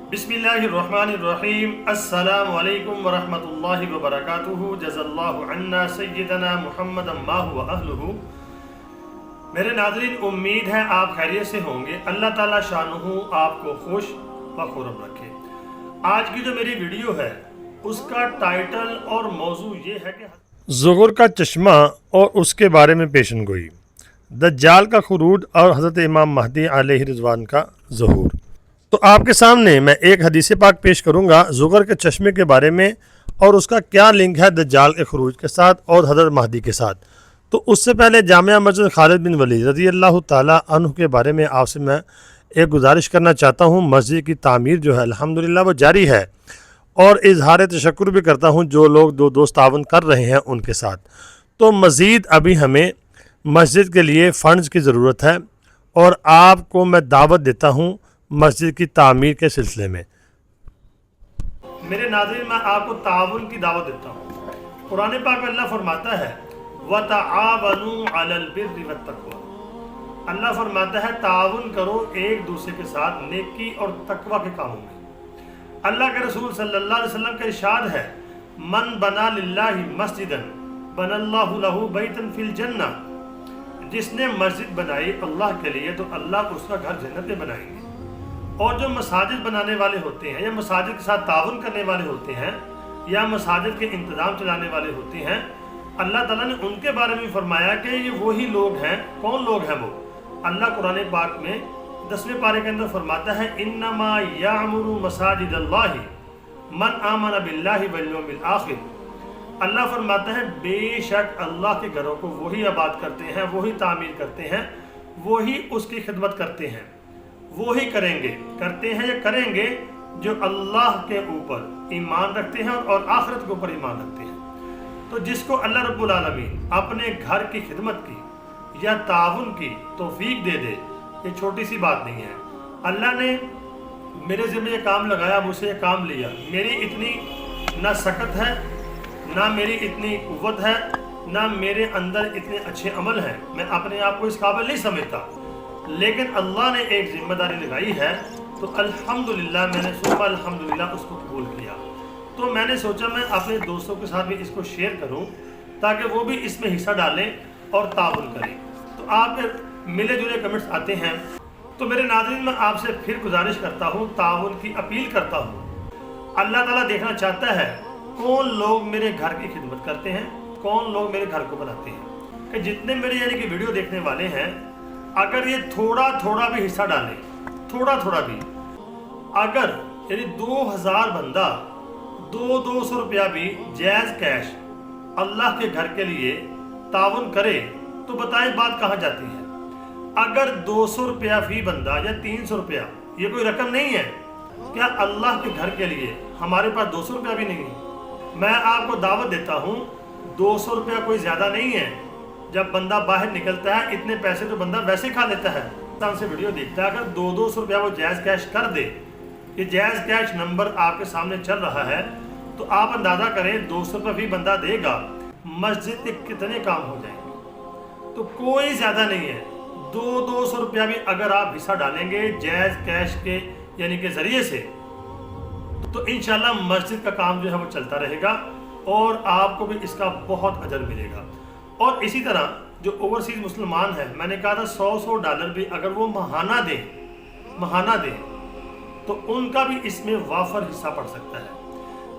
बिस्मिल्लाहिर्रहमानिर्रहीम। अस्सलामु अलैकुम वरहमतुल्लाहि वबरकातुहू। जज़ल्लाहु अन्ना सय्यदना मुहम्मदन मा हुवा अहलुहू। मेरे नाज़रीन, उम्मीद है आप खैरियत से होंगे। अल्लाह ताला शानुहु आपको खुश व खुर्रम रखे। आज की जो मेरी वीडियो है उसका टाइटल और मौजू ये है कि ज़ुहर का चश्मा और उसके बारे में पेशन गोई, दज्जाल का खुरूज और हज़रत इमाम महदी अलैहि रिज़वान का ज़ुहूर। तो आपके सामने मैं एक हदीस पाक पेश करूंगा ज़ुहर के चश्मे के बारे में और उसका क्या लिंक है दज्जाल के खुरूज के साथ और हज़रत महदी के साथ। तो उससे पहले जामिया मस्जिद खालिद बिन वलीद रज़ी अल्लाह ताला अन्हु के बारे में आपसे मैं एक गुजारिश करना चाहता हूँ। मस्जिद की तामीर जो है अल्हम्दुलिल्लाह वो जारी है और इजहार तशक्कुर भी करता हूँ जो लोग दो दोस्त तावन कर रहे हैं उनके साथ। तो मज़ीद अभी हमें मस्जिद के लिए फ़ंड्स की ज़रूरत है और आपको मैं दावत देता हूँ मस्जिद की तामीर के सिलसिले में। मेरे नाज़रीन, मैं आपको ताउन की दावत देता हूँ। कुरान पाक में अल्लाह फरमाता है वतआवनु अलल बिर्रि वत्तक़वा। अल्लाह फरमाता है ताउन करो एक दूसरे के साथ नेकी और तकवा के कामों में। अल्लाह के रसूल सल्लल्लाहु अलैहि वसल्लम का इरशाद है मन बना लिल्लाहि मस्जिदन बनल्लाहु लहू बैतन फिल जन्ना। जिसने मस्जिद बनाई अल्लाह के लिए तो अल्लाह उसका घर जन्नत में बनाएंगे। और जो मसाजिद बनाने वाले होते हैं या मसाजिद के साथ ताउन करने वाले होते हैं या मसाजिद के इंतज़ाम चलाने वाले होते हैं, अल्लाह ताला ने उनके बारे में फरमाया कि ये वही लोग हैं। कौन लोग हैं वो? अल्लाह कुरान पाक में 10वें पारे के अंदर फरमाता है इन्नमा यामुरु मसाजिदल्लाहि मन आमन बिल्लाहि वल यौमिल आखिर। अल्लाह फरमाता है बेशक अल्लाह के घरों को वही आबाद करते हैं, वही तामीर करते हैं, वही उसकी खिदमत करते हैं, वही करते हैं या करेंगे जो अल्लाह के ऊपर ईमान रखते हैं और आखिरत के ऊपर ईमान रखते हैं। तो जिसको अल्लाह रब्बुल आलमीन अपने घर की खिदमत की या ताउन की तौफीक दे दे, ये छोटी सी बात नहीं है। अल्लाह ने मेरे ज़िम्मे ये काम लगाया, मुझसे ये काम लिया। मेरी इतनी ना सकत है, ना मेरी इतनी कुव्वत है, ना मेरे अंदर इतने अच्छे अमल हैं, मैं अपने आप को इस काबिल नहीं समझता। लेकिन अल्लाह ने एक जिम्मेदारी लगाई है तो अल्हम्दुलिल्लाह मैंने सुबह अल्हम्दुलिल्लाह उसको कबूल किया। तो मैंने सोचा मैं अपने दोस्तों के साथ भी इसको शेयर करूं ताकि वो भी इसमें हिस्सा डालें और ताउन करें। तो आप मिले जुले कमेंट्स आते हैं। तो मेरे नाज़रीन, मैं आपसे फिर गुजारिश करता हूँ, ताउन की अपील करता हूँ। अल्लाह ताला देखना चाहता है कौन लोग मेरे घर की खिदमत करते हैं, कौन लोग मेरे घर को बनाते हैं। कि जितने मेरे यानी कि वीडियो देखने वाले हैं, अगर ये थोड़ा थोड़ा भी हिस्सा डालें, थोड़ा थोड़ा भी, अगर यानी 2000 बंदा 200 रुपया भी जायज़ कैश अल्लाह के घर के लिए ताउन करे तो बताएं बात कहाँ जाती है। अगर 200 रुपया फी बंदा या 300 रुपया, ये कोई रकम नहीं है क्या? अल्लाह के घर के लिए हमारे पास 200 रुपया भी नहीं है। मैं आपको दावत देता हूँ 200 रुपया कोई ज़्यादा नहीं है। जब बंदा बाहर निकलता है इतने पैसे तो बंदा वैसे खा लेता है। से वीडियो देखता है, अगर 200 रुपया वो जायज़ कैश कर दे, ये जायज़ कैश नंबर आपके सामने चल रहा है, तो आप अंदाज़ा करें 200 रुपये भी बंदा देगा, मस्जिद के कितने काम हो जाएंगे। तो कोई ज़्यादा नहीं है। 200 रुपया भी अगर आप हिस्सा डालेंगे जायज़ कैश के यानी के ज़रिए से, तो इंशाल्लाह मस्जिद का काम जो है वो चलता रहेगा और आपको भी इसका बहुत अजर मिलेगा। और इसी तरह जो ओवरसीज़ मुसलमान हैं, मैंने कहा था $100 भी अगर वो महाना दें तो उनका भी इसमें वाफर हिस्सा पड़ सकता है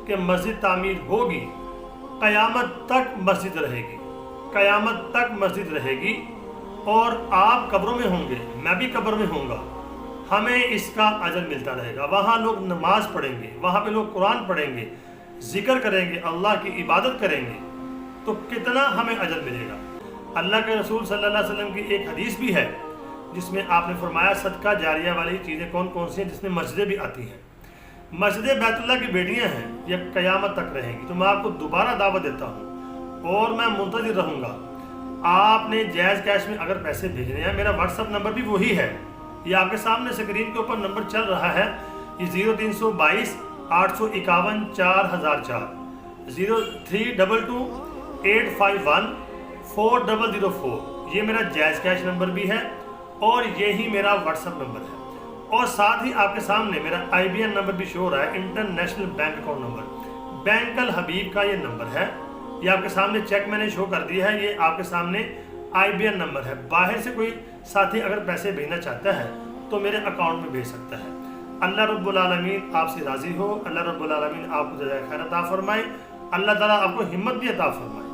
कि मस्जिद तामीर होगी, क़यामत तक मस्जिद रहेगी, क़यामत तक मस्जिद रहेगी और आप कब्रों में होंगे, मैं भी कब्र में होऊंगा, हमें इसका अजर मिलता रहेगा। वहाँ लोग नमाज पढ़ेंगे, वहाँ पे लोग कुरान पढ़ेंगे, जिक्र करेंगे, अल्लाह की इबादत करेंगे, तो कितना हमें अजर मिलेगा। अल्लाह के रसूल सल्लल्लाहु अलैहि वसल्लम की एक हदीस भी है जिसमें आपने फरमाया सदका जारिया वाली चीज़ें कौन कौन सी हैं, जिसमें मस्जिदें भी आती हैं। मस्जिद बैतुल्लाह की बेटियां हैं, ये क़यामत तक रहेंगी। तो मैं आपको दोबारा दावत देता हूँ और मैं मुंतज़िर रहूँगा। आपने जायज़ कैश में अगर पैसे भेजने हैं, मेरा व्हाट्सअप नंबर भी वही है, ये आपके सामने स्क्रीन के ऊपर नंबर चल रहा है। ये 0322 851 4004 0322 851 4004 ये मेरा जायज़ कैश नंबर भी है और यही मेरा व्हाट्सअप नंबर है। اور ساتھ ہی آپ کے سامنے میرا IBN نمبر بھی شو ہو رہا ہے، international bank account number, bank الحبیب کا یہ نمبر ہے، یہ آپ کے سامنے چیک میں نے شو کر دیا ہے، یہ آپ کے سامنے IBN نمبر ہے۔ باہر سے کوئی ساتھی اگر پیسے بھیجنا چاہتا ہے تو میرے اکاؤنٹ میں بھیج سکتا ہے۔ اللہ رب العالمین آپ سے راضی ہو، اللہ رب العالمین آپ کو جزائے خیر عطا فرمائے، اللہ تعالیٰ آپ کو ہمت بھی عطا فرمائے،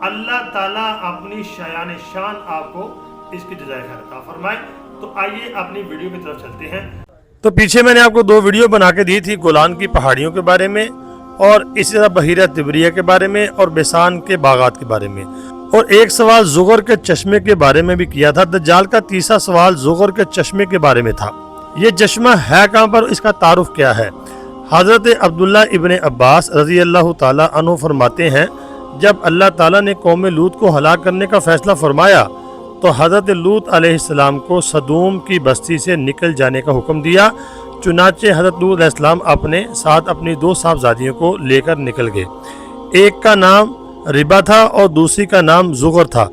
اللہ تعالیٰ اپنی شایان شان آپ کو اس کی جزائے خیر عطا فرمائے۔ تو آئیے اپنی ویڈیو کی طرف چلتے ہیں۔ تو پیچھے میں نے آپ کو 2 ویڈیو بنا کے دی تھی، گولان کی پہاڑیوں کے بارے میں اور اسی طرح بحیرہ تبریہ کے بارے میں اور بیسان کے باغات کے بارے میں، اور ایک سوال زغر کے چشمے کے بارے میں بھی کیا تھا۔ دجال کا تیسرا سوال زغر کے چشمے کے بارے میں تھا۔ یہ چشمہ ہے کہاں پر، اس کا تعارف کیا ہے؟ حضرت عبداللہ ابن عباس رضی اللہ تعالیٰ عنہ فرماتے ہیں، جب اللہ تعالیٰ نے قوم لوط کو ہلاک کرنے کا فیصلہ فرمایا تو حضرت لوط علیہ السلام کو صدوم کی بستی سے نکل جانے کا حکم دیا۔ چنانچہ حضرت لوط علیہ السلام اپنے ساتھ اپنی 2 صاحبزادیوں کو لے کر نکل گئے، ایک کا نام ربا تھا اور دوسری کا نام زغر تھا۔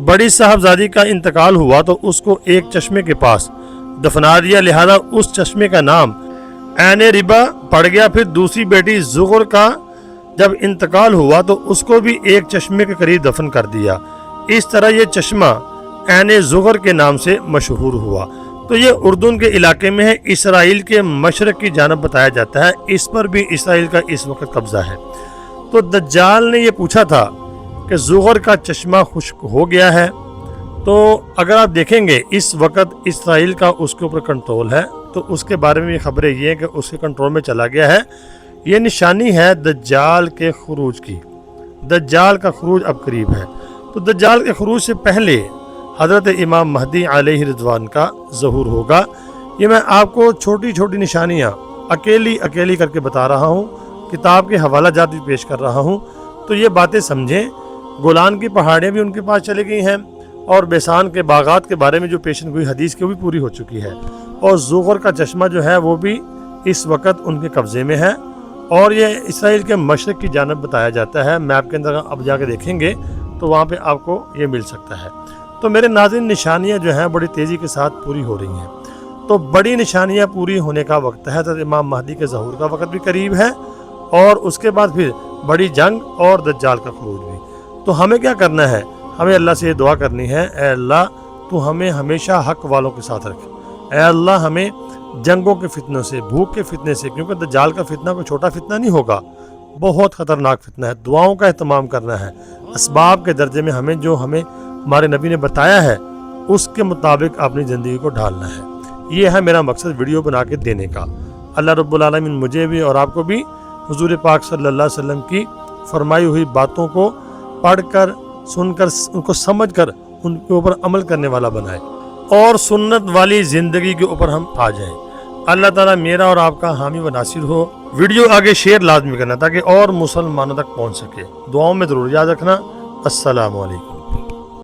بڑی صاحبزادی کا انتقال ہوا تو اس کو ایک چشمے کے پاس دفنا دیا، لہذا اس چشمے کا نام عین ربا پڑ گیا۔ پھر دوسری بیٹی زغر کا جب انتقال ہوا تو اس کو بھی ایک چشمے کے قریب دفن کر دیا۔ اس طرح یہ چشمہ عین زغر کے نام سے مشہور ہوا۔ تو یہ اردن کے علاقے میں ہے، اسرائیل کے مشرق کی جانب بتایا جاتا ہے، اس پر بھی اسرائیل کا اس وقت قبضہ ہے۔ تو دجال نے یہ پوچھا تھا کہ زغر کا چشمہ خشک ہو گیا ہے، تو اگر آپ دیکھیں گے اس وقت اسرائیل کا اس کے اوپر کنٹرول ہے، تو اس کے بارے میں خبریں یہ ہیں کہ اس کے کنٹرول میں چلا گیا ہے۔ یہ نشانی ہے دجال کے خروج کی، دجال کا خروج اب قریب ہے۔ تو دجال کے خروج سے پہلے حضرت امام مہدی علیہ رضوان کا ظہور ہوگا۔ یہ میں آپ کو چھوٹی چھوٹی نشانیاں اکیلی کر کے بتا رہا ہوں، کتاب کے حوالہ جات بھی پیش کر رہا ہوں، تو یہ باتیں سمجھیں۔ گولان کی پہاڑیاں بھی ان کے پاس چلی گئی ہیں، اور بیسان کے باغات کے بارے میں جو پیشن گوئی حدیث کی وہ بھی پوری ہو چکی ہے، اور زغر کا چشمہ جو ہے وہ بھی اس وقت ان کے قبضے میں ہے، اور یہ اسرائیل کے مشرق کی جانب بتایا جاتا ہے۔ میپ کے اندر اب جا کے دیکھیں گے تو وہاں پہ آپ کو یہ مل سکتا ہے۔ تو میرے ناظرین، نشانیاں جو ہیں بڑی تیزی کے ساتھ پوری ہو رہی ہیں، تو بڑی نشانیاں پوری ہونے کا وقت ہے، حضرت امام مہدی کے ظہور کا وقت بھی قریب ہے، اور اس کے بعد پھر بڑی جنگ اور دجال کا خروج بھی۔ تو ہمیں کیا کرنا ہے؟ ہمیں اللہ سے یہ دعا کرنی ہے، اے اللہ تو ہمیں ہمیشہ حق والوں کے ساتھ رکھ، اے اللہ ہمیں جنگوں کے فتنوں سے، بھوک کے فتنے سے، کیونکہ دجال کا فتنہ کوئی چھوٹا فتنہ نہیں ہوگا، بہت خطرناک فتنہ ہے۔ دعاؤں کا اہتمام کرنا ہے، اسباب کے درجے میں ہمیں ہمارے نبی نے بتایا ہے اس کے مطابق اپنی زندگی کو ڈھالنا ہے۔ یہ ہے میرا مقصد ویڈیو بنا کے دینے کا۔ اللہ رب العالمین مجھے بھی اور آپ کو بھی حضور پاک صلی اللہ علیہ وسلم کی فرمائی ہوئی باتوں کو پڑھ کر، سن کر، ان کو سمجھ کر ان کے اوپر عمل کرنے والا بنائے، اور سنت والی زندگی کے اوپر ہم آ جائیں۔ اللہ تعالیٰ میرا اور آپ کا حامی و ناصر ہو۔ ویڈیو آگے شیئر لازمی کرنا تاکہ اور مسلمانوں تک پہنچ سکے۔ دعاؤں میں ضرور یاد رکھنا۔ السلام علیکم۔